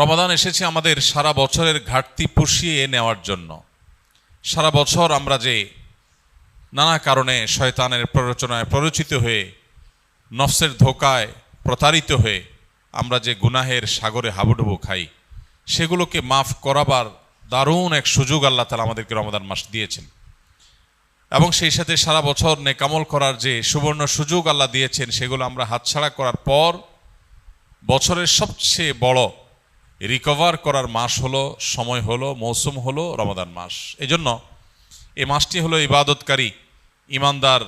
রমাদান এসেছে আমাদের সারা বছরের ঘাটতি পুষিয়ে নেওয়ার জন্য। সারা বছর আমরা যে নানা কারণে শয়তানের প্ররোচনায় প্ররোচিত হয়ে, নফসের ধোকায় প্রতারিত হয়ে আমরা যে গুনাহের সাগরে হাবুডুবু খাই, সেগুলোকে মাফ করাবার দারুণ এক সুযোগ আল্লাহ তাআলা আমাদেরকে রমাদান মাস দিয়েছেন। এবং সেই সাথে সারা বছর নেকামল করার যে সুবর্ণ সুযোগ আল্লাহ দিয়েছেন, সেগুলো আমরা হাতছাড়া করার পর বছরের সবচেয়ে বড় রিকভার করার মাস হলো, সময় হলো, মৌসুম হলো রমাদান মাস। এজন্য এই মাসটি হলো ইবাদতকারী, ইমানদার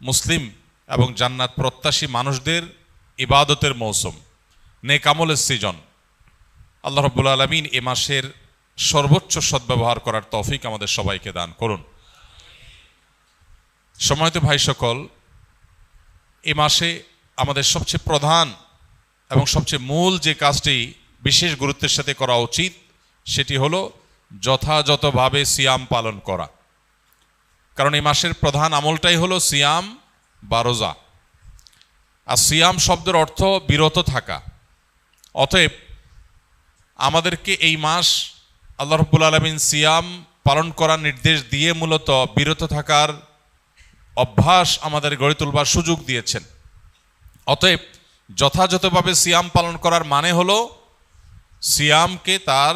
মুসলিম এবং জান্নাত প্রত্যাশী মানুষদের ইবাদতের মৌসুম, নেক আমলের সিজন। আল্লাহ রাব্বুল আলামিন এ মাসের সর্বোচ্চ সদ্ব্যবহার করার তৌফিক আমাদের সবাইকে দান করুন। সম্মানিত ভাই সকল, এ মাসে আমাদের সবচেয়ে প্রধান এবং সবচেয়ে মূল যে কাজটি বিশেষ গুরুত্বের সাথে করা উচিত, সেটি হলো যথাযথভাবে সিয়াম পালন করা। কারণ এই মাসের প্রধান আমলটাই হলো সিয়াম বা রোজা। আর সিয়াম শব্দের অর্থ বিরত থাকা। অতএব আমাদেরকে এই মাস আল্লাহ রাব্বুল আলামিন সিয়াম পালন করার নির্দেশ দিয়ে মূলত বিরত থাকার অভ্যাস আমাদের গড়ে তুলবার সুযোগ দিয়েছেন। অতএব যথাযথভাবে সিয়াম পালন করার মানে হলো সিয়ামকে তার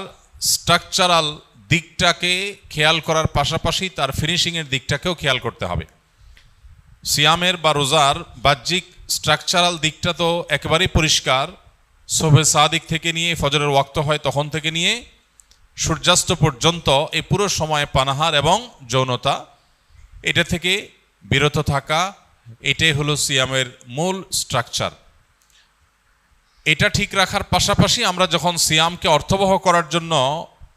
স্ট্রাকচারাল দিকটাকে খেয়াল করার পাশাপাশি তার ফিনিশিংয়ের দিকটাকেও খেয়াল করতে হবে। সিয়ামের বা রোজার বাহ্যিক স্ট্রাকচারাল দিকটা তো একেবারেই পরিষ্কার। শোবে সাদিক থেকে নিয়ে ফজরের ওয়াক্ত হয় তখন থেকে নিয়ে সূর্যাস্ত পর্যন্ত এই পুরো সময় পানাহার এবং যৌনতা, এটা থেকে বিরত থাকা, এটাই হলো সিয়ামের মূল স্ট্রাকচার। এটা ঠিক রাখার পাশাপাশি আমরা যখন সিয়ামকে অর্থবহ করার জন্য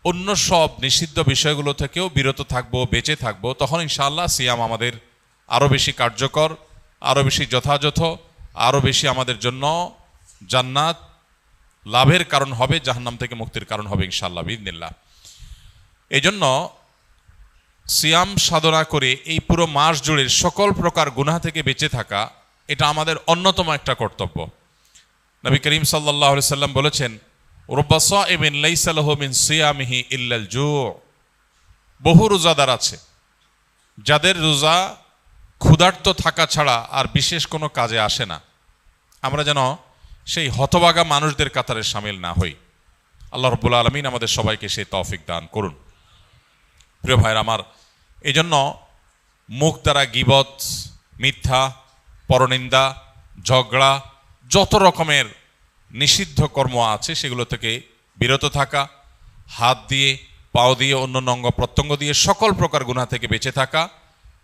অন্য সব নিষিদ্ধ বিষয়গুলো থেকেও বিরত থাকবো, বেঁচে থাকবো, তখন ইনশাআল্লাহ সিয়াম আমাদের আরও বেশি কার্যকর, আরও বেশি যথাযথ, আরও বেশি আমাদের জন্য জান্নাত লাভের কারণ হবে, জাহান্নাম থেকে মুক্তির কারণ হবে ইনশাআল্লাহ বিইذনিল্লাহ। এই জন্য সিয়াম সাধনা করে এই পুরো মাস জুড়ে সকল প্রকার গুনাহ থেকে বেঁচে থাকা, এটা আমাদের অন্যতম একটা কর্তব্য। নবী করিম সাল্লাল্লাহু আলাইহি সাল্লাম বলেছেন, রুব্বা সাইমিন লাইসা লাহু মিন সিয়ামিহি ইল্লাল জু'। বহু রোজাদার আছে যাদের রোজা ক্ষুধার্ত থাকা ছাড়া আর বিশেষ কোনো কাজে আসে না। আমরা যেন সেই হতভাগা মানুষদের কাতারে শামিল না হই। আল্লাহ রাব্বুল আলামিন আমাদের সবাইকে সেই তৌফিক দান করুন। প্রিয় ভাইরা আমার, এই জন্য মুখ দ্বারা গীবত, মিথ্যা, পরনিন্দা, ঝগড়া, যত রকমের নিষিদ্ধ কর্ম আছে সেগুলো থেকে বিরত থাকা, হাত দিয়ে, পাও দিয়ে, অন্য অঙ্গ প্রত্যঙ্গ দিয়ে সকল প্রকার গুনাহ থেকে বেঁচে থাকা,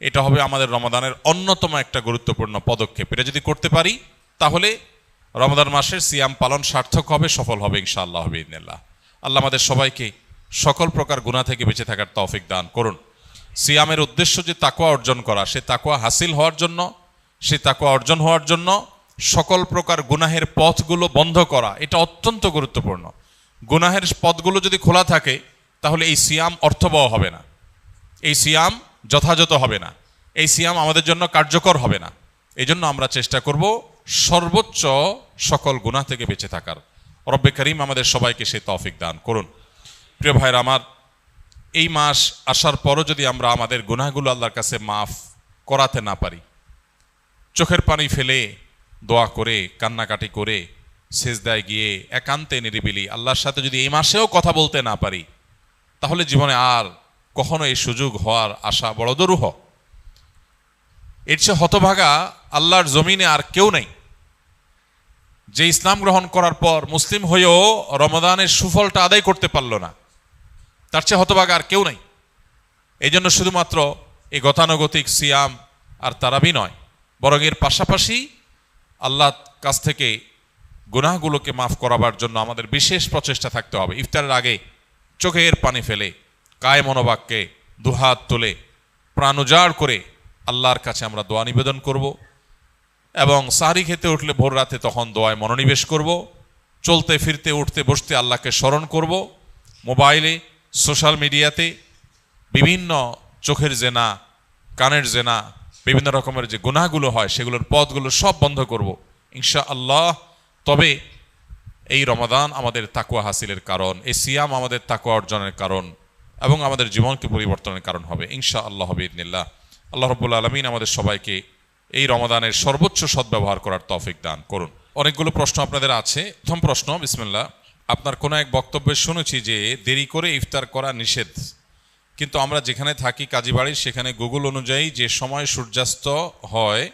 এটা হবে আমাদের রমাদানের অন্যতম একটা গুরুত্বপূর্ণ পদক্ষেপ। এটা যদি করতে পারি তাহলে রমাদান মাসের সিয়াম পালন সার্থক হবে, সফল হবে ইনশাআল্লাহ বিইذনিল্লাহ। আল্লাহ আমাদের সবাইকে সকল প্রকার গুনাহ থেকে বেঁচে থাকার তৌফিক দান করুন। সিয়ামের উদ্দেশ্য যে তাকওয়া অর্জন করা, সে তাকওয়া হাসিল হওয়ার জন্য, সে তাকওয়া অর্জন হওয়ার জন্য সকল প্রকার গুনাহের পথগুলো বন্ধ করা, এটা অত্যন্ত গুরুত্বপূর্ণ। গুনাহের পথগুলো যদি খোলা থাকে তাহলে এই সিয়াম অর্থবহ হবে না, এই সিয়াম যথাযথ হবে না, এই সিয়াম আমাদের জন্য কার্যকর হবে না। এই জন্য আমরা চেষ্টা করব সর্বোচ্চ সকল গুনাহ থেকে বেঁচে থাকার। রব্বে করিম আমাদের সবাইকে সেই তৌফিক দান করুন। প্রিয় ভাইরা আমার, এই মাস আসার পরও যদি আমরা আমাদের গুনাহগুলো আল্লাহর কাছে মাফ করাতে না পারি, চোখের পানি ফেলে, দোয়া করে, কান্নাকাটি করে, সেজদায় গিয়ে একান্তে নিরিবিলি আল্লাহর সাথে যদি এই মাসেও কথা বলতে না পারি, তাহলে জীবনে আর কখনো এই সুযোগ হওয়ার আশা বড় দুরূহ। এর চেয়ে হতভাগা আল্লাহর জমিনে আর কেউ নেই, যে ইসলাম গ্রহণ করার পর মুসলিম হয়েও রমাদানের সুফলটা আদায় করতে পারল না। তার চেয়ে হতভাগা আর কেউ নেই। এই জন্য শুধুমাত্র এই গতানুগতিক সিয়াম আর তারাবি নয়, বরং এর পাশাপাশি আল্লাহর কাছ থেকে গুনাহগুলোকে মাফ করাবার জন্য আমাদের বিশেষ প্রচেষ্টা থাকতে হবে। ইফতারের আগে চোখের পানি ফেলে, কায় মনোবাক্যে দুহাত তুলে, প্রাণ উজাড় করে আল্লাহর কাছে আমরা দোয়া নিবেদন করব। এবং সাহরি খেতে উঠলে ভোর রাতে তখন দোয়ায় মনোনিবেশ করব। চলতে ফিরতে, উঠতে বসতে আল্লাহকে স্মরণ করব। মোবাইলে, সোশ্যাল মিডিয়াতে বিভিন্ন চোখের জেনা, কানের জেনা, বিভিন্ন রকমের যে গুনাহগুলো হয় সেগুলোর পথগুলো সব বন্ধ করব ইনশাআল্লাহ। তবে এই রমাদান আমাদের তাকওয়া হাসিলের কারণ, এই সিয়াম আমাদের তাকওয়া অর্জনের কারণ এবং আমাদের জীবনকে পরিবর্তনের কারণ হবে ইনশাআল্লাহ বিইذনিল্লাহ। আল্লাহ রাব্বুল আলামিন আমাদের সবাইকে এই রমাদানের সর্বোচ্চ সদ্ব্যবহার করার তৌফিক দান করুন। অনেকগুলো প্রশ্ন আপনাদের আছে। প্রথম প্রশ্ন, বিসমিল্লাহ। আপনার কোনো এক বক্তব্যে শুনেছি যে দেরি করে ইফতার করা নিষেধ, কিন্তু আমরা যেখানে থাকি কাজীবাড়ি, সেখানে গুগল অনুযায়ী যে সময় সূর্যাস্ত হয়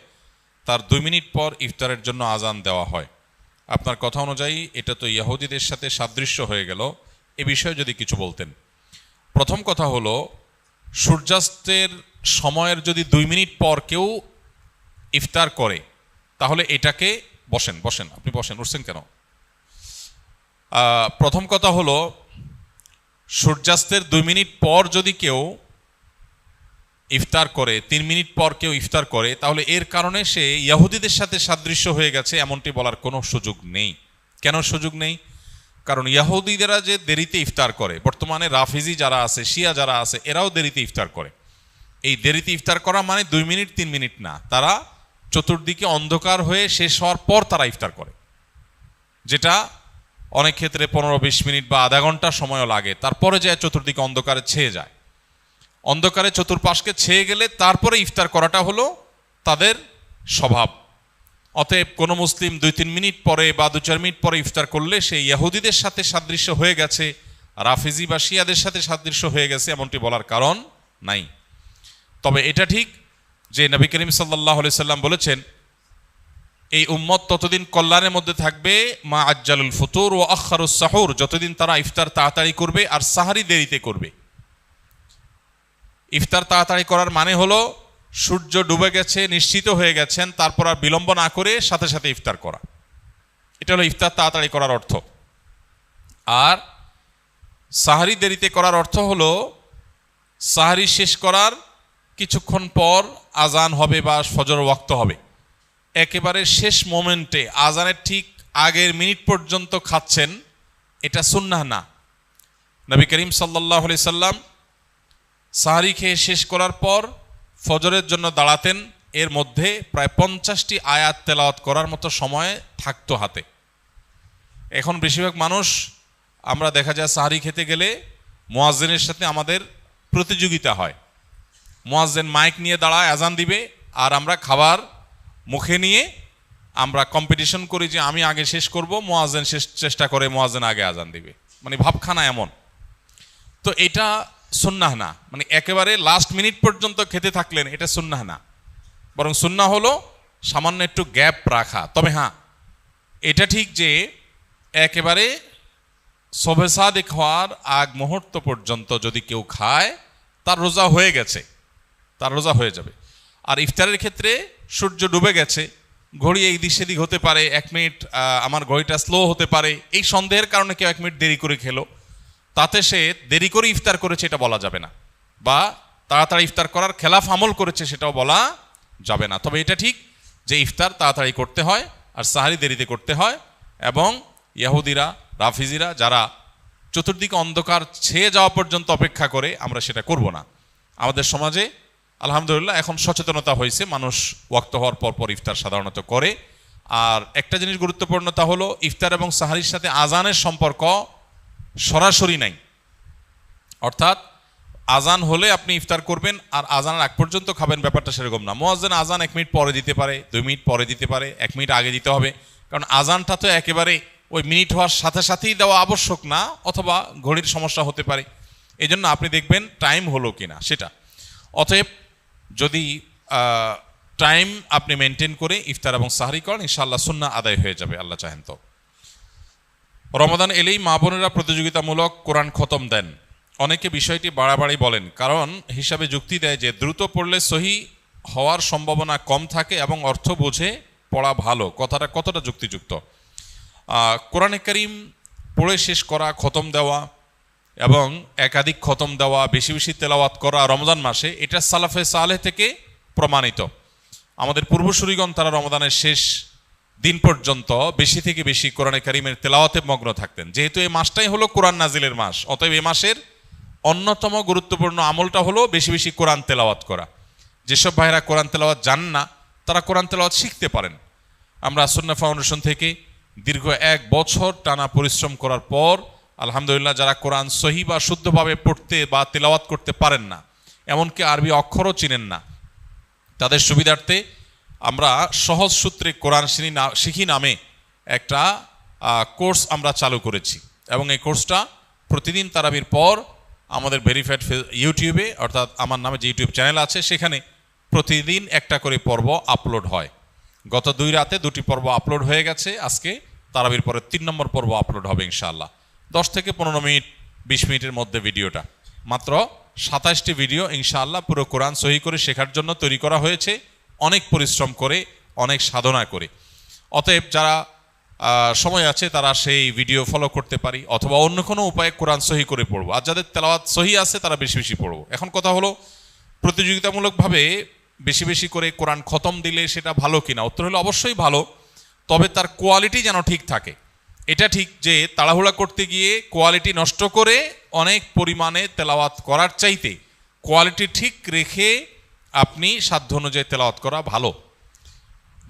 তার 2 মিনিট পর ইফতারের জন্য আজান দেওয়া হয়। আপনার কথা অনুযায়ী এটা তো ইহুদিদের সাথে সাদৃশ্য হয়ে গেল, এ বিষয়ে যদি কিছু বলতেন। প্রথম কথা হলো, সূর্যাস্তের সময়ের যদি 2 মিনিট পর কেউ ইফতার করে তাহলে এটাকে বসেন আপনি বসেন, উঠছেন কেন? প্রথম কথা হলো, সূর্যাস্তের 2 মিনিট পর যদি কেউ ইফতার করে, 3 মিনিট পর কেউ ইফতার করে, তাহলে এর কারণে সে ইহুদিদের সাথে সাদৃশ্য হয়ে গেছে এমনটি বলার কোনো সুযোগ নেই। কেন সুযোগ নেই? কারণ ইহুদিরা যে দেরিতে ইফতার করে, বর্তমানে রাফিজি যারা আছে, শিয়া যারা আছে, এরাও দেরিতে ইফতার করে। এই দেরিতে ইফতার করা মানে 2 মিনিট 3 মিনিট না, তারা চতুর্দিকে অন্ধকার হয়ে শেষ হওয়ার পর তারা ইফতার করে, যেটা অনেক ক্ষেত্রে 15-20 মিনিট বা আধা ঘন্টা সময়ও লাগে। তারপরে যায় চতুর্দিকে অন্ধকারে ছেয়ে যায়, অন্ধকারে চতুর্পাশকে ছেয়ে গেলে তারপরে ইফতার করাটা হলো তাদের স্বভাব। অতএব কোনো মুসলিম 2-3 মিনিট পরে বা 2-4 মিনিট পরে ইফতার করলে সে ইহুদিদের সাথে সাদৃশ্য হয়ে গেছে, রাফিজি বা শিয়াদের সাথে সাদৃশ্য হয়ে গেছে এমনটি বলার কারণ নাই। তবে এটা ঠিক যে নবী করিম সাল্লাল্লাহু আলাইহি সাল্লাম বলেছেন, এই উম্মত ততদিন কল্যাণের মধ্যে থাকবে মা আজ্জালুল ফুতুর ও আখারুস সাহুর, যতদিন তারা ইফতার তাড়াতাড়ি করবে আর সাহারি দেরিতে করবে। ইফতার তাড়াতাড়ি করার মানে হলো সূর্য ডুবে গেছে, নিশ্চিত হয়ে গেছেন, তারপর আর বিলম্ব না করে সাথে সাথে ইফতার করা, এটা হলো ইফতার তাড়াতাড়ি করার অর্থ। আর সাহারি দেরিতে করার অর্থ হলো সাহারি শেষ করার কিছুক্ষণ পর আজান হবে বা ফজর ওয়াক্ত হবে, একেবারে শেষ মোমেন্টে আজানের ঠিক আগের মিনিট পর্যন্ত খাচ্ছেন, এটা সুন্নাহ না। নবী করিম সাল্লাল্লাহু আলাইহি সাল্লাম সাহারি খেয়ে শেষ করার পর ফজরের জন্য দাঁড়াতেন, এর মধ্যে প্রায় 50টি আয়াত তেলাওয়াত করার মতো সময় থাকতো হাতে। এখন বেশিরভাগ মানুষ, আমরা দেখা যায় সাহারি খেতে গেলে মুয়াজ্জিনের সাথে আমাদের প্রতিযোগিতা হয়, মুয়াজ্জিন মাইক নিয়ে দাঁড়ায়, আজান দিবে, আর আমরা খাবার মুখে নিয়ে আমরা কম্পিটিশন করি যে আমি আগে শেষ করব, মুয়াজ্জিন শেষ চেষ্টা করে, মুয়াজ্জিন আগে আজান দিবে, মানে ভাবখানা এমন। তো এটা সুন্নাহ না, মানে একেবারে লাস্ট মিনিট পর্যন্ত খেতে থাকলেন, এটা সুন্নাহ না। বরং সুন্নাহ হলো সামান্য একটু গ্যাপ রাখা। তবে হ্যাঁ, এটা ঠিক যে একেবারে শবে সাদিক হওয়ার আগ মুহূর্ত পর্যন্ত যদি কেউ খায় তার রোজা হয়ে গেছে, তার রোজা হয়ে যাবে। আর ইফতারের ক্ষেত্রে সূর্য ডুবে গেছে, ঘড়ি এই দিক সেদিক হতে পারে, 1 মিনিট আমার ঘড়িটা স্লো হতে পারে, এই সন্দেহের কারণে কেউ 1 মিনিট দেরি করে খেলো, তাতে সে দেরি করে ইফতার করেছে এটা বলা যাবে না, বা তাড়াতাড়ি ইফতার করার খেলাফ আমল করেছে সেটাও বলা যাবে না। তবে এটা ঠিক যে ইফতার তাড়াতাড়ি করতে হয় আর সাহারি দেরিতে করতে হয়, এবং ইহুদিরা রাফিজিরা যারা চতুর্দিকে অন্ধকার ছেয়ে যাওয়া পর্যন্ত অপেক্ষা করে, আমরা সেটা করব না। আমাদের সমাজে আলহামদুলিল্লাহ এখন সচেতনতা হয়েছে, মানুষ ওয়াক্ত হওয়ার পর পর ইফতার সাধারণত করে। আর একটা জিনিস গুরুত্বপূর্ণ, তা হলো ইফতার এবং সাহারির সাথে আজানের সম্পর্ক সরাসরি নাই। অর্থাৎ আজান হলে আপনি ইফতার করবেন আর আজানের আগ পর্যন্ত খাবেন, ব্যাপারটা সেরকম না। মুয়াজ্জিন আজান 1 মিনিট পরে দিতে পারে, 2 মিনিট পরে দিতে পারে, 1 মিনিট আগে দিতে হবে, কারণ আজানটা তো একেবারে ওই মিনিট হওয়ার সাথে সাথেই দেওয়া আবশ্যক না, অথবা ঘড়ির সমস্যা হতে পারে। এই জন্য আপনি দেখবেন টাইম হলো কিনা সেটা। অতএব যদি টাইম আপনি মেনটেন করে ইফতার এবং সাহারি করেন, ইনশাআল্লাহ সুন্নাহ আদায় হয়ে যাবে, আল্লাহ চাহেন তো। রমাদান এলেই মা বোনেরা প্রতিযোগিতামূলক কোরআন খতম দেন, অনেকে বিষয়টি বাড়াবাড়ি বলেন, কারণ হিসাবে যুক্তি দেয় যে দ্রুত পড়লে সহি হওয়ার সম্ভাবনা কম থাকে এবং অর্থ বুঝে পড়া ভালো। কথাটা কতটা যুক্তিযুক্ত? কোরআনে কারীম পড়ে শেষ করা, খতম দেওয়া এবং একাধিক খতম দেওয়া, বেশি বেশি তেলাওয়াত করা রমজান মাসে, এটা সালাফে সালেহ থেকে প্রমাণিত। আমাদের পূর্বসূরিগণ তারা রমজানের শেষ দিন পর্যন্ত বেশি থেকে বেশি কোরআনে কারীমের তেলাওয়াতে মগ্ন থাকতেন। যেহেতু এই মাসটাই হলো কোরআন নাজিলের মাস, অতএব এই মাসের অন্যতম গুরুত্বপূর্ণ আমলটা হলো বেশি বেশি কোরআন তেলাওয়াত করা। যেসব ভাইরা কোরআন তেলাওয়াত জান না, তারা কোরআন তেলাওয়াত শিখতে পারেন। আমরা সুন্নাহ ফাউন্ডেশন থেকে দীর্ঘ 1 বছর টানা পরিশ্রম করার পর আলহামদুলিল্লাহ যারা কোরআন সহি বা শুদ্ধভাবে পড়তে বা তেলাওয়াত করতে পারেন না, এমনকি আরবি অক্ষরও চিনেন না, তাদের সুবিধার্থে আমরা সহজ সূত্রে কোরআন শিখি নামে একটা কোর্স আমরা চালু করেছি। এবং এই কোর্সটা প্রতিদিন তারাবির পর আমাদের ভেরিফাইড ইউটিউবে, অর্থাৎ আমার নামে যে ইউটিউব চ্যানেল আছে, সেখানে প্রতিদিন একটা করে পর্ব আপলোড হয়। গত 2 রাতে 2টি পর্ব আপলোড হয়ে গেছে। আজকে তারাবির পরে 3 নম্বর পর্ব আপলোড হবে ইনশাআল্লাহ। 10 থেকে 15 মিনিট 20 মিনিটের মধ্যে ভিডিওটা, মাত্র 27টি ভিডিও ইনশাআল্লাহ পুরো কোরআন সহি করে শেখার জন্য তৈরি করা হয়েছে, অনেক পরিশ্রম করে, অনেক সাধনা করে। অতএব যারা সময় আছে তারা সেই ভিডিও ফলো করতে পারি, অথবা অন্য কোনো উপায়ে কোরআন সহি করে পড়বো। আর যাদের তেলাওয়াত সহি আছে তারা বেশি বেশি পড়বো। এখন কথা হলো, প্রতিযোগিতামূলকভাবে বেশি বেশি করে কোরআন খতম দিলে সেটা ভালো কিনা? উত্তর হলো অবশ্যই ভালো, তবে তার কোয়ালিটি যেন ঠিক থাকে। এটা ঠিক যে তাড়াহুড়া করতে গিয়ে কোয়ালিটি নষ্ট করে অনেক পরিমাণে তেলাওয়াত করার চাইতে কোয়ালিটি ঠিক রেখে আপনি সাধ্য অনুযায়ী তেলাওয়াত করা ভালো।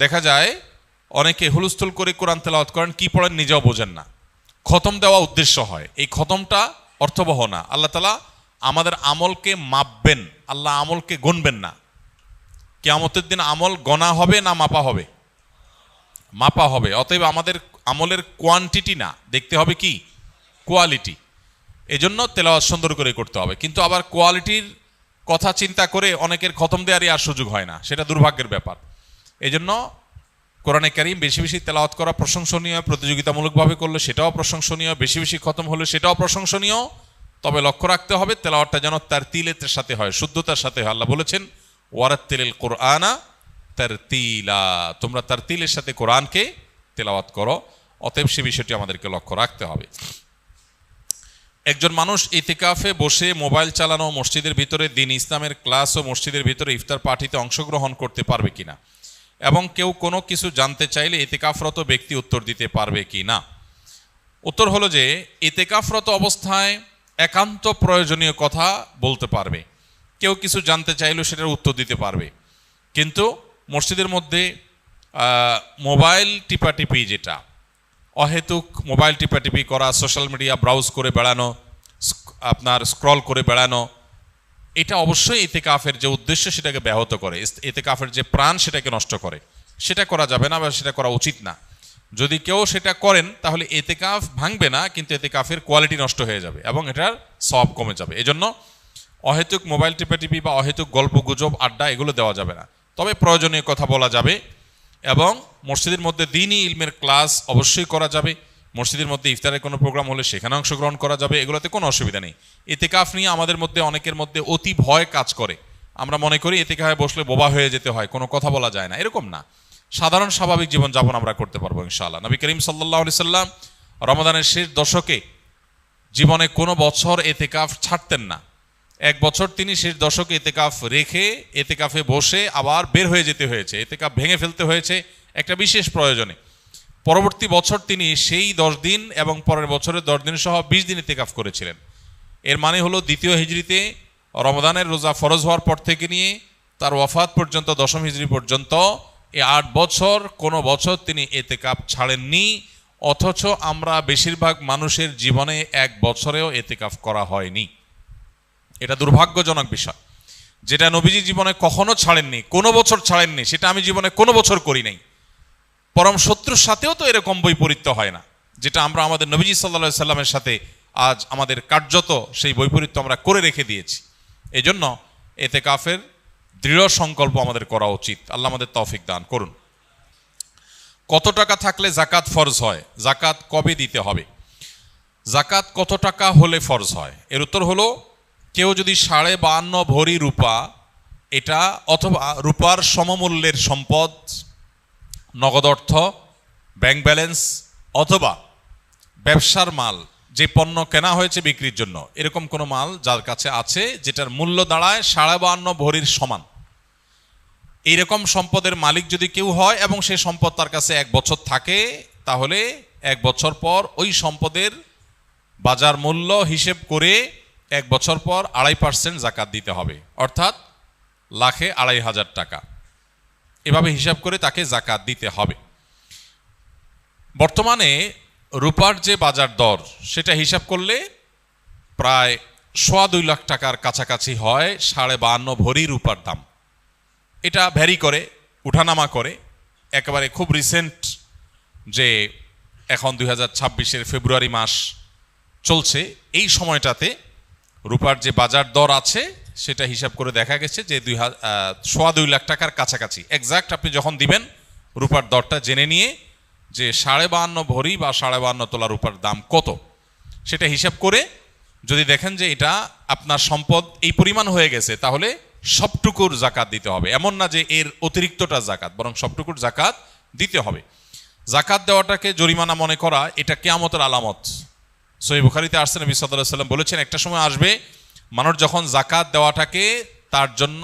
দেখা যায় অনেকে হুলস্থুল করে কোরআন তেলাওয়াত করেন, কি পড়েন নিজেও বোঝেন না, খতম দেওয়া উদ্দেশ্য হয়। এই খতমটা অর্থবহ না। আল্লাহ তাআলা আমাদের আমলকে মাপবেন, আল্লাহ আমলকে গণবেন না। কিয়ামতের দিন আমল গণা হবে না মাপা হবে? মাপা হবে। অতএব আমাদের আমলের কোয়ান্টিটি না, দেখতে হবে কি কোয়ালিটি। এজন্য তেলাওয়াত সুন্দর করে করতে হবে। কিন্তু আবার কোয়ালিটির কথা চিন্তা করে অনেকের খতম দেওয়ারই আর সুযোগ হয় না, সেটা দুর্ভাগ্যের ব্যাপার। এজন্য কোরআনে কারীম বেশি বেশি তেলাওয়াত করা প্রশংসনীয়, প্রতিযোগিতামূলকভাবে করলে সেটাও প্রশংসনীয়, বেশি বেশি খতম হলে সেটাও প্রশংসনীয়। তবে লক্ষ্য রাখতে হবে তেলাওয়াতটা যেন তারতিলের সাথে হয়, শুদ্ধতার সাথে হয়। আল্লাহ বলেছেন ওয়ারাত্তিলিল কুরআনা তারতিলা, তোমরা তারতিলের সাথে কোরআনকে তেলাওয়াত করো। অতএব সে বিষয়টি আমাদেরকে লক্ষ্য রাখতে হবে। একজন মানুষ ইতিকাফে বসে মোবাইল চালানো, মসজিদের ভিতরে দ্বীন ইসলামের ক্লাস ও মসজিদের ভিতরে ইফতার পার্টিতে অংশগ্রহণ করতে পারবে কিনা, এবং কেউ কোনো কিছু জানতে চাইলে ইতিকাফরত ব্যক্তি উত্তর দিতে পারবে কি না? উত্তর হলো যে ইতিকাফরত অবস্থায় একান্ত প্রয়োজনীয় কথা বলতে পারবে। কেউ কিছু জানতে চাইলেও সেটার উত্তর দিতে পারবে। কিন্তু মসজিদের মধ্যে মোবাইল টিপাটিপি, যেটা অহেতুক মোবাইল টিপাটিপি করা, সোশ্যাল মিডিয়া ব্রাউজ করে বেড়ানো, আপনার স্ক্রল করে বেড়ানো, এটা অবশ্যই ইতিকাফের যে উদ্দেশ্য সেটাকে ব্যাহত করে, ইতিকাফের যে প্রাণ সেটাকে নষ্ট করে। সেটা করা যাবে না বা সেটা করা উচিত না। যদি কেউ সেটা করেন তাহলে ইতিকাফ ভাঙবে না, কিন্তু ইতিকাফের কোয়ালিটি নষ্ট হয়ে যাবে এবং এটার সওয়াব কমে যাবে। এজন্য অহেতুক মোবাইল টিপাটিপি বা অহেতুক গল্প গুজব আড্ডা এগুলো দেওয়া যাবে না। তবে প্রয়োজনীয় কথা বলা যাবে, এবং মসজিদের মধ্যে দ্বীনি ইলমের ক্লাস অবশ্যই করা যাবে। মসজিদের মধ্যে ইফতারের কোনো প্রোগ্রাম হলে সেখানে অংশগ্রহণ করা যাবে, এগুলোতে কোনো অসুবিধা নেই। ইতিকাফ নিয়ে আমাদের মধ্যে অনেকের মধ্যে অতি ভয় কাজ করে। আমরা মনে করি ইতিকাফে বসলে বোবা হয়ে যেতে হয়, কোনো কথা বলা যায় না। এরকম না, সাধারণ স্বাভাবিক জীবনযাপন আমরা করতে পারবো ইনশাআল্লাহ। নবী করিম সাল্লাল্লাহু আলাইহি সাল্লাম রমাদানের শেষ দশকে জীবনে কোনো বছর ইতিকাফ ছাড়তেন না। 1 বছর তিনি শেষ দশকে ইতিকাফ রেখে ইতিকাফে বসে আবার বের হয়ে যেতে হয়েছে, ইতিকাফ ভেঙে ফেলতে হয়েছে একটা বিশেষ প্রয়োজনে। পরবর্তী বছর তিনি সেই 10 দিন এবং পরের বছরের 10 দিন সহ 20 দিন ইতিকাফ করেছিলেন। এর মানে হলো দ্বিতীয় হিজরিতে রমজানের রোজা ফরজ হওয়ার পর থেকে নিয়ে তার ওয়াফাত পর্যন্ত 10ম হিজরি পর্যন্ত এই 8 বছর কোনো বছর তিনি ইতিকাফ ছাড়েননি। অথচ আমরা বেশিরভাগ মানুষের জীবনে 1 বছরেও ইতিকাফ করা হয়নি। এটা দুর্ভাগ্যজনক বিষয়। যেটা নবীজি জীবনে কখনো ছাড়েননি, কোনো বছর ছাড়েননি, সেটা আমি জীবনে কোনো বছর করি নাই। পরম শত্রুর সাথেও তো এরকম বৈপরীত্য হয় না, যেটা আমরা আমাদের নবীজি সাল্লাল্লাহু আলাইহি সাল্লামের সাথে আজ আমাদের কার্যত সেই বৈপরীত্য আমরা করে রেখে দিয়েছি। এই জন্য ইতিকাফের দৃঢ় সংকল্প আমাদের করা উচিত। আল্লাহ আমাদের তৌফিক দান করুন। কত টাকা থাকলে জাকাত ফরজ হয়? জাকাত কবে দিতে হবে? জাকাত কত টাকা হলে ফরজ হয়? এর উত্তর হলো, কেউ যদি 52.5 ভরি রূপা, এটা অথবা রূপার সমমূল্যের সম্পদ, নগদ অর্থ, ব্যাংক ব্যালেন্স, অথবা ব্যবসার মাল, যে পণ্য কেনা হয়েছে বিক্রির জন্য, এরকম কোনো মাল যার কাছে আছে যেটার মূল্য দাঁড়ায় 52.5 ভরির সমান, এইরকম সম্পদের মালিক যদি কেউ হয় এবং সেই সম্পদ তার কাছে 1 বছর থাকে, তাহলে 1 বছর পর ওই সম্পদের বাজার মূল্য হিসেব করে 1 বছর পর 2.5% জাকাত দিতে হবে, অর্থাৎ লাখে 2,500 টাকা। এভাবে হিসাব করে তাকে জাকাত দিতে হবে। বর্তমানে রূপার যে বাজার দর সেটা হিসাব করলে প্রায় 2.25 লাখ টাকার কাছাকাছি হয় 52.5 ভরি রূপার দাম। এটা ভ্যারি করে, উঠানামা করে। একেবারে খুব রিসেন্ট যে এখন 2026-এর ফেব্রুয়ারি মাস চলছে, এই সময়টাতে রূপার যে বাজার দর আছে সেটা হিসাব করে দেখা গেছে যে 2.25 লাখ টাকার কাছাকাছি। এক্সাক্ট আপনি যখন দিবেন রূপার দরটা জেনে নিয়ে যে 52.5 ভরি বা 52.5 তোলা রূপার দাম কত সেটা হিসাব করে যদি দেখেন যে এটা আপনার সম্পদ এই পরিমাণ হয়ে গেছে, তাহলে সবটুকুর জাকাত দিতে হবে। এমন না যে এর অতিরিক্তটা জাকাত, বরং সবটুকুর জাকাত দিতে হবে। জাকাত দেওয়াটাকে জরিমানা মনে করা এটা কিয়ামতের আলামত। সহিহ বুখারীতে আসছে, নবী সাল্লাল্লাহু আলাইহি ওয়াসাল্লাম বলেছেন, একটা সময় আসবে মানুষ যখন জাকাত দেওয়াটাকে তার জন্য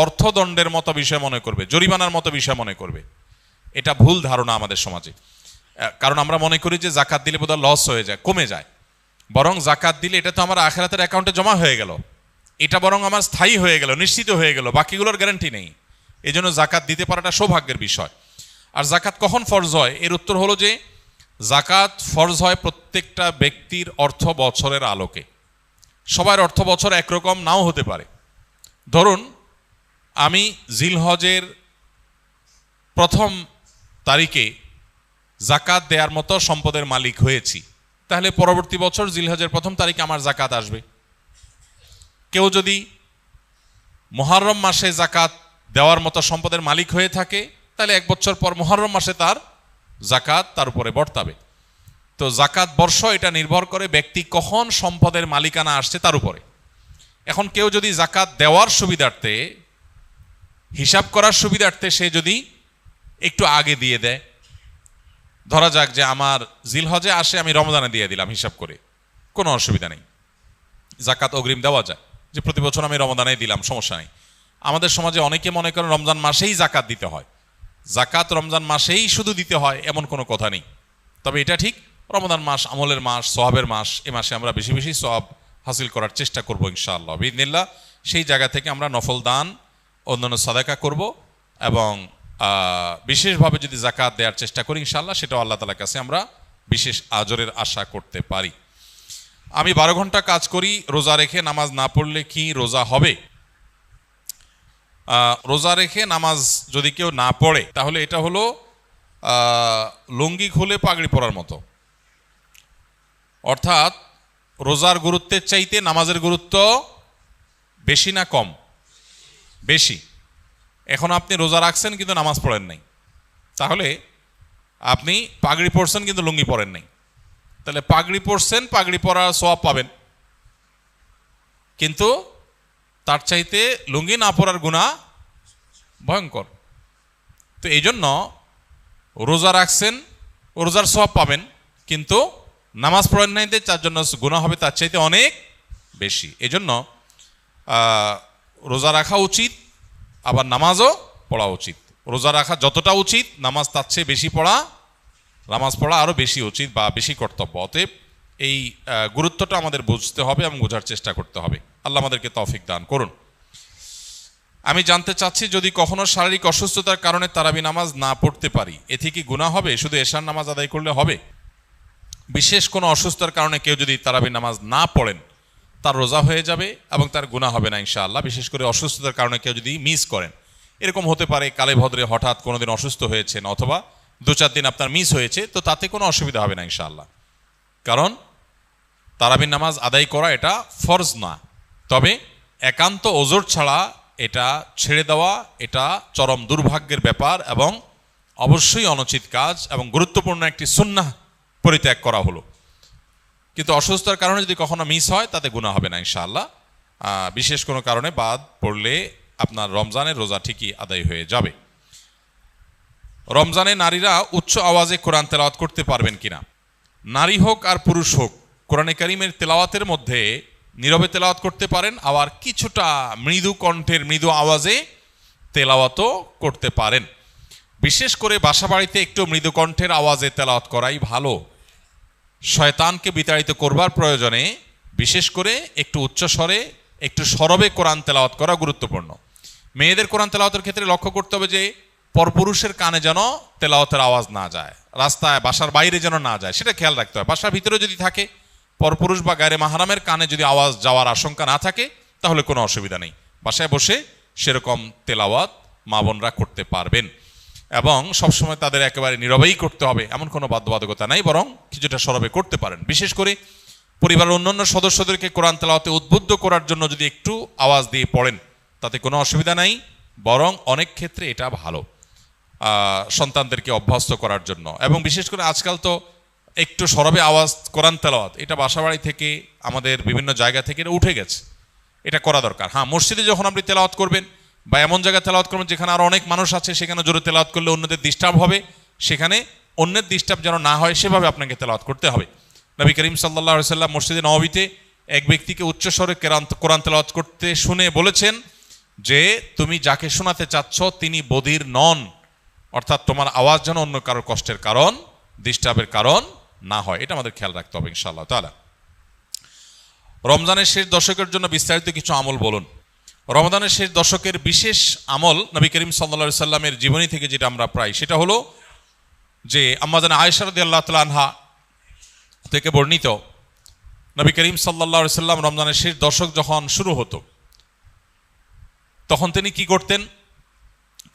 অর্থদণ্ডের মতো বিষয় মনে করবে, জরিমানার মতো বিষয় মনে করবে। এটা ভুল ধারণা আমাদের সমাজে। কারণ আমরা মনে করি যে জাকাত দিলে বোধহয় লস হয়ে যায়, কমে যায়। বরং জাকাত দিলে এটা তো আমার আখিরাতের অ্যাকাউন্টে জমা হয়ে গেল, এটা বরং আমার স্থায়ী হয়ে গেল, নিশ্চিত হয়ে গেল, বাকিগুলোর গ্যারান্টি নেই। এই জন্য জাকাত দিতে পারাটা সৌভাগ্যের বিষয়। আর জাকাত কখন ফরজ হয়, এর উত্তর হলো যে জাকাত ফরজ হয় প্রত্যেকটা ব্যক্তির অর্থ বছরের আলোকে। সবার অর্থ বছর একরকম নাও হতে পারে। ধরুন আমি জিলহজের প্রথম তারিখে জাকাত দেওয়ার মতো সম্পদের মালিক হয়েছি, তাহলে পরবর্তী বছর জিলহজের প্রথম তারিখে আমার জাকাত আসবে। কেউ যদি মুহররম মাসে জাকাত দেওয়ার মতো সম্পদের মালিক হয়ে থাকে, তাহলে 1 বছর পর মুহররম মাসে তার জাকাত তার উপরে বর্তাবে। তো জাকাত বর্ষ এটা নির্ভর করে ব্যক্তি কখন সম্পদের মালিকানা আসছে তার উপরে। এখন কেউ যদি জাকাত দেওয়ার সুবিধার্থে, হিসাব করার সুবিধার্থে সে যদি একটু আগে দিয়ে দেয়, ধরা যাক যে আমার জিলহজে আসে, আমি রমজানে দিয়ে দিলাম হিসাব করে, কোনো অসুবিধা নেই, জাকাত অগ্রিম দেওয়া যায়, যে প্রতি বছর আমি রমজানে দিলাম, সমস্যা নেই। আমাদের সমাজে অনেকে মনে করেন রমজান মাসেই জাকাত দিতে হয়। জাকাত রমজান মাসেই শুধু দিতে হয় এমন কোনো কথা নেই। তবে এটা ঠিক, রমজান মাস আমলের মাস, সওয়াবের মাস, এ মাসে আমরা বেশি বেশি সওয়াব হাসিল করার চেষ্টা করব ইনশাআল্লাহ বিইذনিল্লাহ। সেই জায়গা থেকে আমরা নফল দান, অন্যান্য সাদাকা করব এবং বিশেষভাবে যদি জাকাত দেওয়ার চেষ্টা করি ইনশাআল্লাহ, সেটাও আল্লাহ তাআলার কাছে আমরা বিশেষ আজরের আশা করতে পারি। আমি 12 ঘন্টা কাজ করি, রোজা রেখে নামাজ না পড়লে কি রোজা হবে? রোজা রেখে নামাজ যদি কেউ না পড়ে, তাহলে এটা হলো লুঙ্গি খুলে পাগড়ি পরার মতো। অর্থাৎ রোজার গুরুত্বের চাইতে নামাজের গুরুত্ব বেশি না কম? বেশি। এখন আপনি রোজা রাখছেন কিন্তু নামাজ পড়েন নাই, তাহলে আপনি পাগড়ি পরছেন কিন্তু লুঙ্গি পরেন নাই, তাহলে পাগড়ি পরছেন, পাগড়ি পরার সওয়াব পাবেন, কিন্তু তার চাইতে লুঙ্গি না পরার গুনাহ ভয়ঙ্কর। তো এই জন্য রোজা রাখছেন, রোজার সওয়াব পাবেন, কিন্তু নামাজ পড়েন নাই, তার জন্য গুনাহ হবে তার চাইতে অনেক বেশি। এই জন্য রোজা রাখা উচিত, আবার নামাজও পড়া উচিত। রোজা রাখা যতটা উচিত, নামাজ তার চেয়ে বেশি পড়া, নামাজ পড়া আরও বেশি উচিত বা বেশি কর্তব্য। অতএব এই গুরুত্বটা আমাদের বুঝতে হবে এবং বোঝার চেষ্টা করতে হবে। আল্লাহ আমাদেরকে তৌফিক দান করুন। আমি জানতে চাচ্ছি, যদি কখনো শারীরিক অসুস্থতার কারণে তারাবি নামাজ না পড়তে পারি, এতে কি গুনাহ হবে? শুধু এশার নামাজ আদায় করলে হবে? বিশেষ কোনো অসুস্থতার কারণে কেউ যদি তারাবি নামাজ না পড়েন, তার রোজা হয়ে যাবে এবং তার গুনাহ হবে না ইনশাআল্লাহ। বিশেষ করে অসুস্থতার কারণে কেউ যদি মিস করেন, এরকম হতে পারে কালে ভদ্রে হঠাৎ কোনোদিন অসুস্থ হয়েছেন অথবা 2-4 দিন আপনার মিস হয়েছে, তো তাতে কোনো অসুবিধা হবে না ইনশাআল্লাহ। কারণ তারাবির নামাজ আদায় করা এটা ফরজ না, তবে একান্ত ওজর ছাড়া এটা ছেড়ে দেওয়া এটা চরম দুর্ভাগ্যের ব্যাপার এবং অবশ্যই অনুচিত কাজ এবং গুরুত্বপূর্ণ একটি সুন্নাহ পরিত্যাগ করা হলো। কিন্তু অসুস্থতার কারণে যদি কখনো মিস হয়, তাতে গুনাহ হবে না ইনশাআল্লাহ। বিশেষ কোনো কারণে বাদ পড়লে আপনার রমজানের রোজা ঠিকই আদায় হয়ে যাবে। রমজানে নারীরা উচ্চ আওয়াজে কোরআন তেলাওয়াত করতে পারবেন কিনা? নারী হোক আর পুরুষ হোক, কোরআনে কারীমের তেলাওয়াতের মধ্যে নীরবে তেলাওয়াত করতে পারেন, আবার কিছুটা মৃদু কণ্ঠের মৃদু আওয়াজে তেলাওয়াতও করতে পারেন। বিশেষ করে বাসাবাড়িতে একটু মৃদু কণ্ঠের আওয়াজে তেলাওয়াত করাই ভালো। শয়তানকে বিতাড়িত করবার প্রয়োজনে বিশেষ করে একটু উচ্চ স্বরে, একটু সরবে কোরআন তেলাওয়াত করা গুরুত্বপূর্ণ। মেয়েদের কোরআন তেলাওয়াতের ক্ষেত্রে লক্ষ্য করতে হবে যে পরপুরুষের কানে যেন তেলাওয়াতের আওয়াজ না যায়, রাস্তায় বাসার বাইরে যেন না যায়, সেটা খেয়াল রাখতে হয়। বাসার ভিতরে যদি থাকে, পরপুরুষ বা গায়রে মাহরামের কানে যদি আওয়াজ যাওয়ার আশঙ্কা না থাকে, তাহলে কোনো অসুবিধা নেই। বাসায় বসে সেরকম তেলাওয়াত মা বোনরা করতে পারবেন, এবং সবসময় তাদের একেবারে নীরবেই করতে হবে এমন কোনো বাধ্যবাধকতা নাই, বরং কিছুটা সরবে করতে পারেন। বিশেষ করে পরিবারের অন্যান্য সদস্যদেরকে কোরআন তেলাওয়াতে উদ্বুদ্ধ করার জন্য যদি একটু আওয়াজ দিয়ে পড়েন, তাতে কোনো অসুবিধা নাই, বরং অনেক ক্ষেত্রে এটা ভালো সন্তানদেরকে অভ্যস্ত করার জন্য। এবং বিশেষ করে আজকাল তো একটু সরবে আওয়াজ কোরআন তেলাওয়াত, এটা বাসাবাড়ি থেকে আমাদের বিভিন্ন জায়গা থেকে এটা উঠে গেছে, এটা করা দরকার। হ্যাঁ, মসজিদে যখন আপনি তেলাওয়াত করবেন বা এমন জায়গায় তেলাওয়াত করবেন যেখানে আরও অনেক মানুষ আছে, সেখানে জোরে তেলাওয়াত করলে অন্যদের ডিস্টার্ব হবে, সেখানে অন্যের ডিস্টার্ব যেন না হয় সেভাবে আপনাকে তেলাওয়াত করতে হবে। নবী করিম সাল্লাল্লাহু আলাইহি সাল্লাম মসজিদে নববীতে এক ব্যক্তিকে উচ্চস্বরে কোরআন তেলাওয়াত করতে শুনে বলেছেন যে, তুমি যাকে শোনাতে চাচ্ছ তিনি বধির নন, অর্থাৎ তোমার আওয়াজ যেন অন্য কারোর কষ্টের কারণ, ডিস্টার্বের কারণ না হয়। এটা আমাদের খেয়াল রাখতে হবে ইনশাআল্লাহ তাআলা। রমজানের শেষ দশকের জন্য বিস্তারিত কিছু আমল বলুন। রমজানের শেষ দশকের বিশেষ আমল নবী করিম সাল্লাল্লাহু আলাইহি সাল্লামের জীবনী থেকে যেটা আমরা পাই, সেটা হলো যে আম্মা জান আয়েশা রাদিয়াল্লাহু তাআলা আনহা থেকে বর্ণিত, নবী করিম সাল্লাল্লাহু আলাইহি সাল্লাম রমজানের শেষ দশক যখন শুরু হতো, তখন তিনি কি করতেন?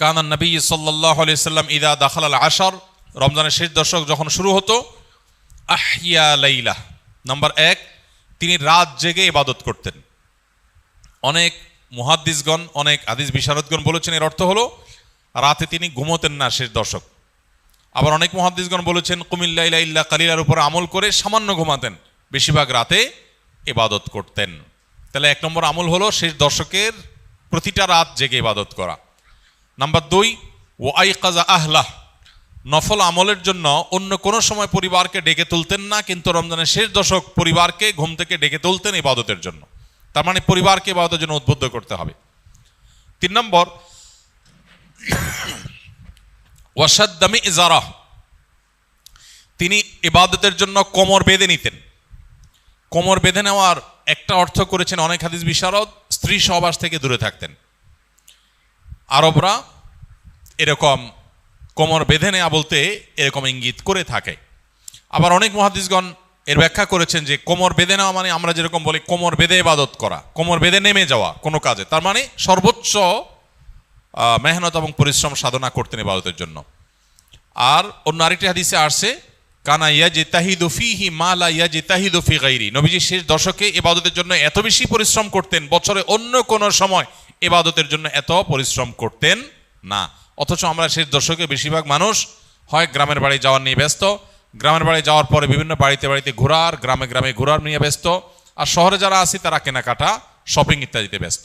কানান নবী সাল্লাল্লাহু আলাইহি সাল্লাম ইদা দাখালাল আশর, রমজানের শেষ দশক যখন শুরু হতো, আহিয়া লাইলা, নাম্বার 1, তিনি রাত জেগে ইবাদত করতেন। অনেক মুহাদ্দিসগণ, অনেক হাদিস বিশারদগণ বলেছেন এর অর্থ হলো রাতে তিনি ঘুমোতেন না শেষ দশক। আবার অনেক মুহাদ্দিসগণ বলেছেন কুমিল লাইলা ইল্লা কালিলার উপর আমল করে সামান্য ঘুমাতেন, বেশিরভাগ রাতে ইবাদত করতেন। তাহলে 1 নম্বর আমল হলো শেষ দশকের প্রতিটা রাত জেগে ইবাদত করা। নাম্বার 2, ওয়াইকাজা আহলাহ, নফল আমলের জন্য অন্য কোনো সময় পরিবারকে ডেকে তুলতেন না, কিন্তু রমজানের শেষ দশক পরিবারকে ঘুম থেকে ডেকে তুলতেন ইবাদতের জন্য। তার মানে পরিবারকে ইবাদতের জন্য উদ্বুদ্ধ করতে হবে। 3 নম্বর, ওয়াসাদ্দামি ইজারা, তিনি ইবাদতের জন্য কোমর বেঁধে নিতেন। কোমর বেঁধে নেওয়ার একটা অর্থ করেছেন অনেক হাদিস বিশারদ, স্ত্রী সহবাস থেকে দূরে থাকতেন। আরবরা এরকম কোমর বেঁধে নেওয়া বলতে এরকম ইঙ্গিত করে থাকে। আবার অনেক মুহাদ্দিসগণ এর ব্যাখ্যা করেছেন যে কোমর বেঁধে নেওয়া মানে আমরা যেরকম বলি কোমর বেঁধে ইবাদত করা, কোমর বেঁধে নেমে যাওয়া কোনো কাজে, তার মানে সর্বোচ্চ মেহনত এবং পরিশ্রম সাধনা করতেন ইবাদতের জন্য। আর অন্য আরেকটি হাদিসে আসছে, কানা ইয়াজতাহিদু ফীহি মা লা ইয়াজতাহিদু ফী গায়রি, নবীজি শেষ দশকে ইবাদতের জন্য এত বেশি পরিশ্রম করতেন, বছরে অন্য কোনো সময় ইবাদতের জন্য এত পরিশ্রম করতেন না। অথচ আমরা শেষ দশকে বেশিরভাগ মানুষ হয় গ্রামের বাড়ি যাওয়ার নিয়ে ব্যস্ত, গ্রামের বাড়ি যাওয়ার পরে বিভিন্ন বাড়িতে বাড়িতে ঘোরার, গ্রামে গ্রামে ঘোরার নিয়ে ব্যস্ত, আর শহরে যারা আছি তারা কেনাকাটা, শপিং ইত্যাদিতে ব্যস্ত।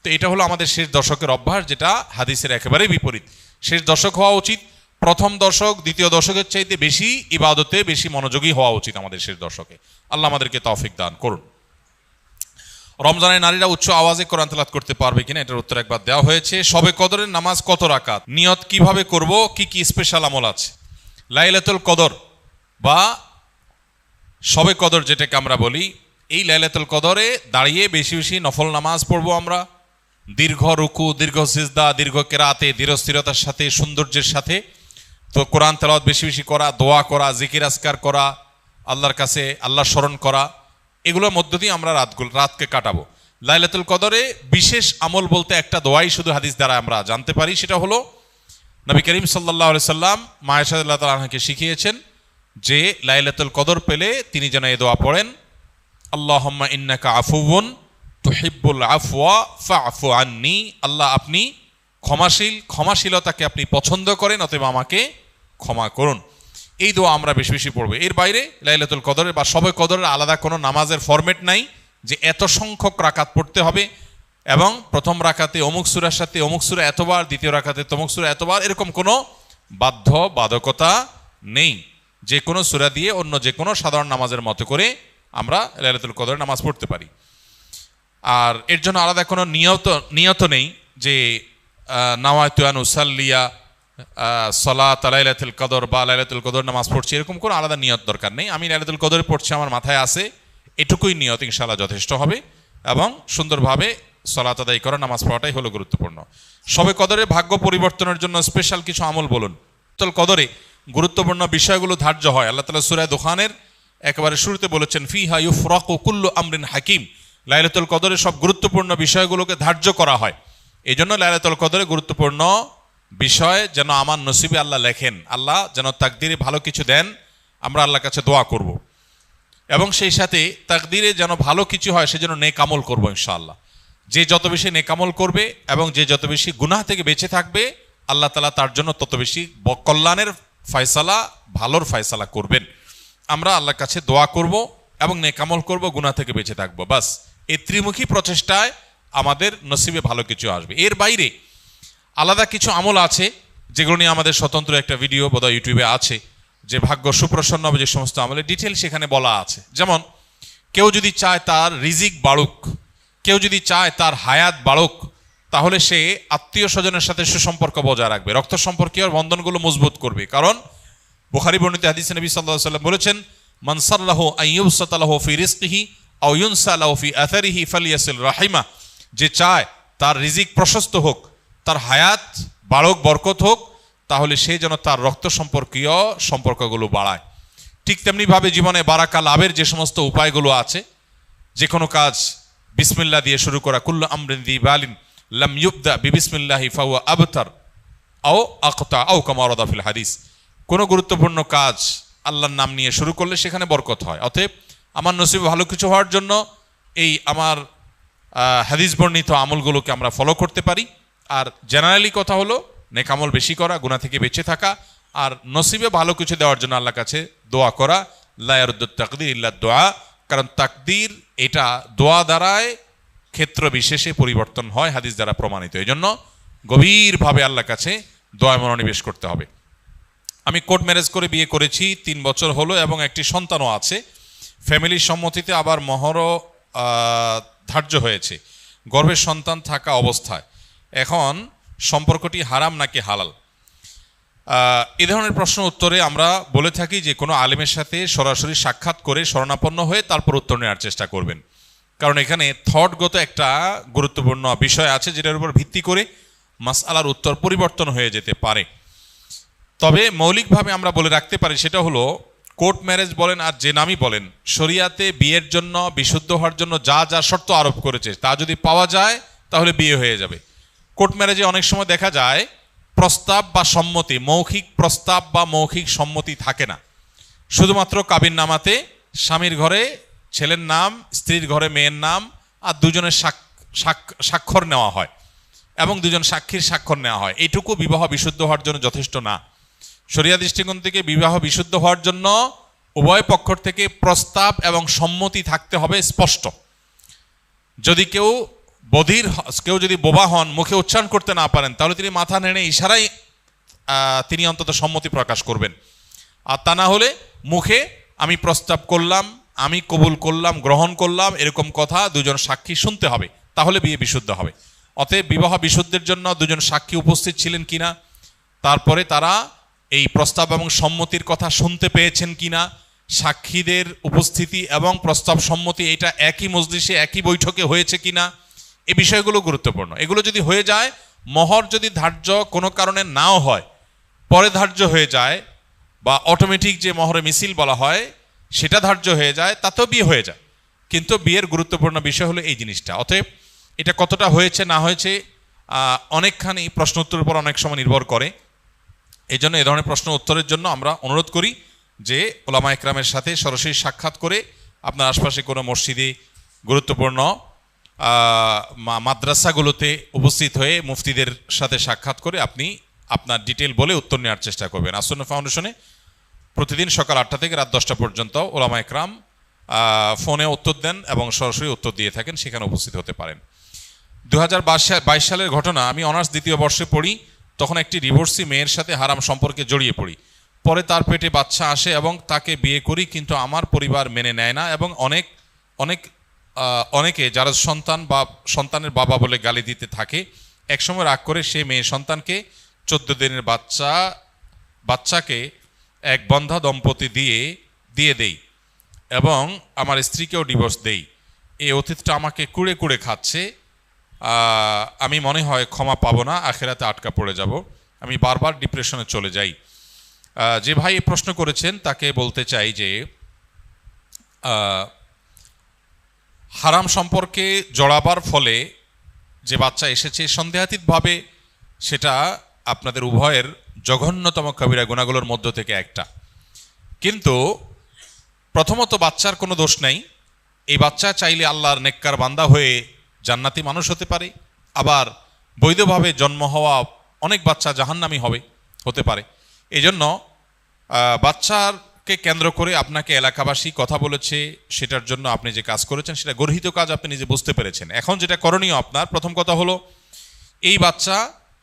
তো এটা হলো আমাদের শেষ দশকের অভ্যাস, যেটা হাদিসের একেবারেই বিপরীত। শেষ দশক হওয়া উচিত প্রথম দশক, দ্বিতীয় দশকের চাইতে বেশি ইবাদতে বেশি মনোযোগী হওয়া উচিত আমাদের শেষ দশকে। আল্লাহ আমাদেরকে তৌফিক দান করুন। রমজানের নারীরা উচ্চ আওয়াজে কোরআন তেলাওয়াত করতে পারবে কিনা, এটার উত্তর একবার দেওয়া হয়েছে। শবে কদরের নামাজ কত রাকাত, নিয়ত কিভাবে করব, কি কি স্পেশাল আমল আছে? লাইলাতুল কদর বা শবে কদর যেটাকে আমরা বলি, এই লাইলাতুল কদরে দাঁড়িয়ে বেশি বেশি নফল নামাজ পড়বো আমরা, দীর্ঘ রুকু, দীর্ঘ সিজদা, দীর্ঘ কেরাতে, ধীরস্থিরতার সাথে, সৌন্দর্যের সাথে। তো কোরআন তেলাওয়াত বেশি বেশি করা, দোয়া করা, জিকির আজকার করা, আল্লাহর কাছে আল্লাহ স্মরণ করা, এগুলোর মধ্য দিয়ে আমরা রাতকে কাটাবো। লাইলাতুল কদরে বিশেষ আমল বলতে একটা দোয়াই শুধু হাদিস দ্বারা আমরা জানতে পারি, সেটা হলো নবী করিম সাল্লাল্লাহু আলাইহি সাল্লাম মা আয়েশা রাদিয়াল্লাহু তাআলা আনহাকে শিখিয়েছেন যে লাইলাতুল কদর পেলে তিনি যেন এই দোয়া পড়েন, আল্লাহুম্মা ইন্নাকা আফুউন তুহিব্বুল আফওয়া ফা'ফু আন্নি, আল্লাহ আপনি ক্ষমাশীল, ক্ষমাশীলতাকে আপনি পছন্দ করেন, অতএব আমাকে ক্ষমা করুন। এই দোয়া আমরা বেশি বেশি পড়বো। এর বাইরে লাইলাতুল কদরের বা শবে কদরের আলাদা কোনো নামাজের ফরম্যাট নাই যে এত সংখ্যক রাকাত পড়তে হবে এবং প্রথম রাকাতে অমুক সূরার সাথে অমুক সূরা এতবার, দ্বিতীয় রাকাতে তমুক সূরা এতবার, এরকম কোনো বাধ্যবাধকতা নেই। যে কোনো সূরা দিয়ে অন্য যে কোনো সাধারণ নামাজের মতো করে আমরা লাইলাতুল কদরের নামাজ পড়তে পারি। আর এর জন্য আলাদা কোনো নিয়ত নেই যে নাওয়াইতু আন উসাল্লিয়া সালাত লাইলাতুল কদর বা লাইলাতুল কদর নামাজ পড়ছি, এরকম কোনো আলাদা নিয়ত দরকার নেই। আমি লাইলাতুল কদরে পড়ছি, আমার মাথায় আছে, এটুকুই নিয়ত ইনশাআল্লাহ যথেষ্ট হবে। এবং সুন্দরভাবে সালাত আদায় করা, নামাজ পড়াটাই হলো গুরুত্বপূর্ণ। শবে কদরে ভাগ্য পরিবর্তনের জন্য স্পেশাল কিছু আমল বলুন। লাইলাতুল কদরে গুরুত্বপূর্ণ বিষয়গুলো ধার্য হয়। আল্লাহ তাআলা সূরা দুখানের একেবারে শুরুতে বলেছেন, ফিহা ইউফরাকু কুল্লু আমরিন হাকিম। লাইলাতুল কদরে সব গুরুত্বপূর্ণ বিষয়গুলোকে ধার্য করা হয়। এই জন্য লাইলাতুল কদরে গুরুত্বপূর্ণ বিষয় যেন আমার নসিবে আল্লাহ লেখেন, আল্লাহ যেন তাকদিরে ভালো কিছু দেন, আমরা আল্লাহর কাছে দোয়া করব। এবং সেই সাথে তাকদিরে যেন ভালো কিছু হয় সেজন্য নেক আমল করবো ইনশাআল্লাহ। যে যত বেশি নেক আমল করবে এবং যে যত বেশি গুনাহ থেকে বেঁচে থাকবে, আল্লাহ তাআলা তার জন্য তত বেশি কল্যাণের ফয়সালা, ভালোর ফয়সালা করবেন। আমরা আল্লাহর কাছে দোয়া করব এবং নেক আমল করব, গুনাহ থেকে বেঁচে থাকবো। বাস এই ত্রিমুখী প্রচেষ্টায় আমাদের নসিবে ভালো কিছু আসবে। এর বাইরে আলাদা কিছু আমল আছে যেগুলো নিয়ে আমাদের স্বতন্ত্র একটা ভিডিও বোধহয় ইউটিউবে আছে, যে ভাগ্য সুপ্রসন্ন হবে যে সমস্ত আমলের ডিটেল সেখানে বলা আছে। যেমন কেউ যদি চায় তার রিজিক বাড়ুক, কেউ যদি চায় তার হায়াত বাড়ুক, তাহলে সে আত্মীয় স্বজনের সাথে সুসম্পর্ক বজায় রাখবে, রক্ত সম্পর্কীয় বন্ধনগুলো মজবুত করবে। কারণ বুখারী বর্ণিত হাদিসে নবী সাল্লাল্লাহু আলাইহি ওয়াসাল্লাম বলেছেন, মান সাল্লাহু আন ইউবসাতা লাহু ফি রিজকিহি আও ইউনসা লাহু ফি আথারিহি ফালিয়াসিল রাহিমা। যে চায় তার রিজিক প্রশস্ত হোক, তার হায়াত বাড়ুক, বরকত হোক, তাহলে সে যেন তার রক্ত সম্পর্কীয় সম্পর্কগুলো বাড়ায়। ঠিক তেমনিভাবে জীবনে বারাকা লাভের যে সমস্ত উপায়গুলো আছে, যে কোনো কাজ বিসমিল্লাহ দিয়ে শুরু করা, কুল্লু আমরিন যি বালিন লাম ইউবদা বিবিসমিল্লাহি ফাহুয়া আবতার আও আকতা আও কামা ওয়ারাদা ফিল হাদিস। কোনো গুরুত্বপূর্ণ কাজ আল্লাহর নাম নিয়ে শুরু করলে সেখানে বরকত হয়। অতএব আমার নসিবে ভালো কিছু হওয়ার জন্য এই আমার হাদিস বর্ণিত আমলগুলোকে আমরা ফলো করতে পারি। আর জেনারেলি কথা হলো নেক আমল বেশি করা, গুনাহ থেকে বেঁচে থাকা, আর নসিবে ভালো কিছু দেওয়ার জন্য আল্লাহর কাছে দোয়া করা। লা ইয়ারুদ্দুত তাকদীর ইল্লা দোয়া। কারণ তাকদীর এটা দোয়া দ্বারায় ক্ষেত্র বিশেষে পরিবর্তন হয়, হাদিস দ্বারা প্রমাণিত। এই জন্য গভীরভাবে আল্লাহর কাছে দোয়ায় মনোনিবেশ করতে হবে। আমি কোর্ট ম্যারেজ করে বিয়ে করেছি, 3 বছর হলো এবং একটি সন্তানও আছে। ফ্যামিলির সম্মতিতে আবার মহরও ধার্য হয়েছে গর্ভের সন্তান থাকা অবস্থায়। এখন সম্পর্কটি হারাম নাকি হালাল? এ ধরনের প্রশ্ন উত্তরে আমরা বলে থাকি যে কোনো আলেমের সাথে সরাসরি সাক্ষাৎ করে শরণাপন্ন হয়ে তারপর উত্তর নেওয়ার চেষ্টা করবেন। কারণ এখানে থটগত একটা গুরুত্বপূর্ণ বিষয় আছে যেটার উপর ভিত্তি করে মাসআলার উত্তর পরিবর্তন হয়ে যেতে পারে। তবে মৌলিকভাবে আমরা বলে রাখতে পারি সেটা হলো, কোর্ট ম্যারেজ বলেন আর যে নামই বলেন, শরিয়াতে বিয়ের জন্য, বিশুদ্ধ হওয়ার জন্য যা যা শর্ত আরোপ করেছে তা যদি পাওয়া যায় তাহলে বিয়ে হয়ে যাবে। কোর্ট ম্যারেজে অনেক সময় দেখা যায় প্রস্তাব বা সম্মতি, মৌখিক প্রস্তাব বা মৌখিক সম্মতি থাকে না। শুধুমাত্র কাবিননামাতে স্বামীর ঘরে ছেলের নাম, স্ত্রীর ঘরে মেয়ের নাম, আর দুজনের স্বাক্ষর নেওয়া হয় এবং দুজন সাক্ষীর স্বাক্ষর নেওয়া হয়। এইটুকু বিবাহ বিশুদ্ধ হওয়ার জন্য যথেষ্ট না। শরিয়া দৃষ্টিকোণ থেকে বিবাহ বিশুদ্ধ হওয়ার জন্য উভয় পক্ষ থেকে প্রস্তাব এবং সম্মতি থাকতে হবে স্পষ্ট। যদি কেউ যদি বোবা হন, মুখে উচ্চারণ করতে না পারেন, তাহলে তিনি মাথা নেড়ে ইশারায় তিনি অন্তত সম্মতি প্রকাশ করবেন। আর তা না হলে মুখে আমি প্রস্তাব করলাম, আমি কবুল করলাম, গ্রহণ করলাম, এরকম কথা দুজন সাক্ষী শুনতে হবে, তাহলে বিয়ে বিশুদ্ধ হবে। অতএব বিবাহ বিশুদ্ধের জন্য দুজন সাক্ষী উপস্থিত ছিলেন কিনা, তারপরে তারা এই প্রস্তাব এবং সম্মতির কথা শুনতে পেয়েছেন কিনা, সাক্ষীদের উপস্থিতি এবং প্রস্তাব সম্মতি এটা একই মজলিসে, একই বৈঠকে হয়েছে কিনা, এই বিষয়গুলো গুরুত্বপূর্ণ। এগুলো যদি হয়ে যায়, মহর যদি ধার্য কোনো কারণে নাও হয়, পরে ধার্য হয়ে যায়, বা অটোমেটিক যে মহরে মিছিল বলা হয় সেটা ধার্য হয়ে যায়, তাতেও বিয়ে হয়ে যায়। কিন্তু বিয়ের গুরুত্বপূর্ণ বিষয় হলো এই জিনিসটা। অতএব এটা কতটা হয়েছে না হয়েছে অনেকখানি প্রশ্ন উত্তরের উপর অনেক সময় নির্ভর করে। এই জন্য এ ধরনের প্রশ্ন উত্তরের জন্য আমরা অনুরোধ করি যে ওলামা একরামের সাথে সরাসরি সাক্ষাৎ করে আপনার আশপাশে কোনো মসজিদে, গুরুত্বপূর্ণ মাদ্রাসাগুলোতে উপস্থিত হয়ে মুফতিদের সাথে সাক্ষাৎ করে আপনি আপনার ডিটেল বলে উত্তর নেওয়ার চেষ্টা করবেন। আসন্ন ফাউন্ডেশনে প্রতিদিন সকাল 8টা থেকে রাত 10টা পর্যন্ত ওলামা একরাম ফোনে উত্তর দেন এবং সরাসরি উত্তর দিয়ে থাকেন, সেখানে উপস্থিত হতে পারেন। 2022 সালের ঘটনা। আমি অনার্স 2য় বর্ষে পড়ি, তখন একটি ডিভোর্সি মেয়ের সাথে হারাম সম্পর্কে জড়িয়ে পড়ি। পরে তার পেটে বাচ্চা আসে এবং তাকে বিয়ে করি, কিন্তু আমার পরিবার মেনে নেয় না এবং অনেকে যারা সন্তানের বাবা বলে গালি দিতে থাকে। একসময় রাগ করে সে মেয়ে সন্তানকে 14 দিনের বাচ্চাকে এক বন্ধা দম্পতি দিয়ে দেই এবং আমার স্ত্রীকেও ডিভোর্স দেই। এই অতীতটা আমাকে কুড়ে কুড়ে খাচ্ছে, আমি মনে হয় ক্ষমা পাবো না, আখেরাতে আটকা পড়ে যাব, আমি বারবার ডিপ্রেশনে চলে যাই। যে ভাই এই প্রশ্ন করেছেন তাকে বলতে চাই যে হারাম সম্পর্কে জড়াবার ফলে যে বাচ্চা এসেছে সন্দেহাতীতভাবে সেটা আপনাদের উভয়ের জঘন্যতম কবিরা গুনাহগুলোর মধ্য থেকে একটা। কিন্তু প্রথমত বাচ্চার কোনো দোষ নাই। এই বাচ্চা চাইলে আল্লাহর নেককার বান্দা হয়ে জান্নাতি মানুষ হতে পারে, আবার বৈধভাবে জন্ম হওয়া অনেক বাচ্চা জাহান্নামী হতে পারে। এই জন্য বাচ্চাকে কেন্দ্র করে আপনাকে এলাকাবাসী কথা বলেছে, সেটার জন্য আপনি যে কাজ করেছেন সেটা গর্হিত কাজ, আপনি নিজে বুঝতে পেরেছেন। এখন যেটা করণীয় আপনার, প্রথম কথা হলো এই বাচ্চা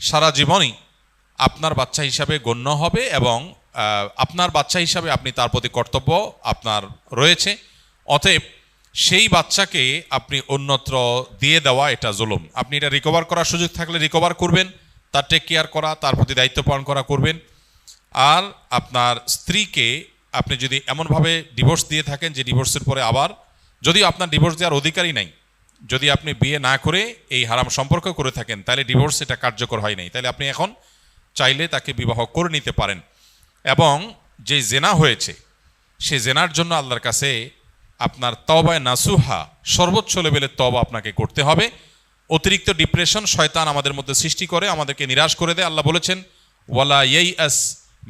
সারা জীবনই আপনার বাচ্চা হিসাবে গণ্য হবে এবং আপনার বাচ্চা হিসাবে আপনি তার প্রতি কর্তব্য আপনার রয়েছে। অতএব সেই বাচ্চাকে আপনি অন্যত্র দিয়ে দেওয়া এটা জুলুম। আপনি এটা রিকভার করার সুযোগ থাকলে রিকভার করবেন, তার টেক কেয়ার করা, তার প্রতি দায়িত্ব পালন করা করবেন। আর আপনার স্ত্রীকে আপনি যদি এমনভাবে ডিভোর্স দিয়ে থাকেন যে ডিভোর্সের পরে আবার, যদিও আপনার ডিভোর্স দেওয়ার অধিকারই নাই, যদি আপনি বিয়ে না করে এই হারাম সম্পর্ক করে থাকেন তাহলে ডিভোর্স এটা কার্যকর হয় নাই, তাহলে আপনি এখন চাইলে তাকে বিবাহ করে নিতে পারেন। এবং যে জেনা হয়েছে সে জেনার জন্য আল্লাহর কাছে আপনার তওবায়ে নাসুহা, সর্বোচ্চ লেভেলের তওবা আপনাকে করতে হবে। অতিরিক্ত ডিপ্রেশন শয়তান আমাদের মধ্যে সৃষ্টি করে, আমাদেরকে নিরাশ করে দেয়। আল্লাহ বলেছেন ওয়ালা ইয়াইআস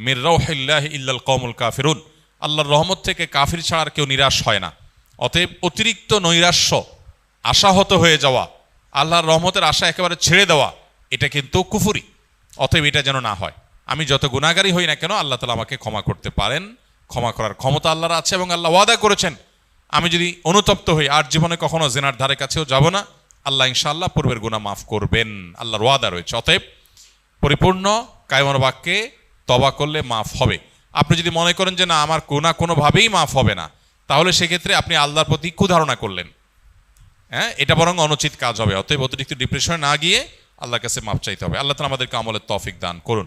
মির রাউহিল্লাহি ইল্লাল কওমুল কাফিরুন, আল্লাহর রহমত থেকে কাফির ছাড়া আর কেউ নিরাশ হয় না। অতএব অতিরিক্ত নৈরাশ্য, আশাহত হয়ে যাওয়া, আল্লাহর রহমতের আশা একেবারে ছেড়ে দেওয়া, এটা কিন্তু কুফরি। অতএব এটা যেন না হয়। আমি যত গুনাহগারই হই না কেন আল্লাহ তাআলা আমাকে ক্ষমা করতে পারেন, ক্ষমা করার ক্ষমতা আল্লাহর আছে এবং আল্লাহ ওয়াদা করেছেন আমি যদি অনুতপ্ত হই আর জীবনে কখনো জেনার ধারে কাছেও যাব না, আল্লাহ ইনশাআল্লাহ পূর্বের গুনাহ মাফ করবেন, আল্লাহর ওয়াদা রয়েছে। অতএব পরিপূর্ণ কায়মন বাক্যে তওবা করলে মাফ হবে। আপনি যদি মনে করেন যে না আমার গুনাহ কোনোভাবেই মাফ হবে না, তাহলে সেক্ষেত্রে আপনি আল্লাহর প্রতি কুধারণা করলেন, এটা বরং অনুচিত কাজ হবে। অতএব অতিরিক্ত ডিপ্রেশনে না গিয়ে আল্লাহর কাছে মাফ চাইতে হবে। আল্লাহ তাআলা আমাদেরকে আমলের তৌফিক দান করুন।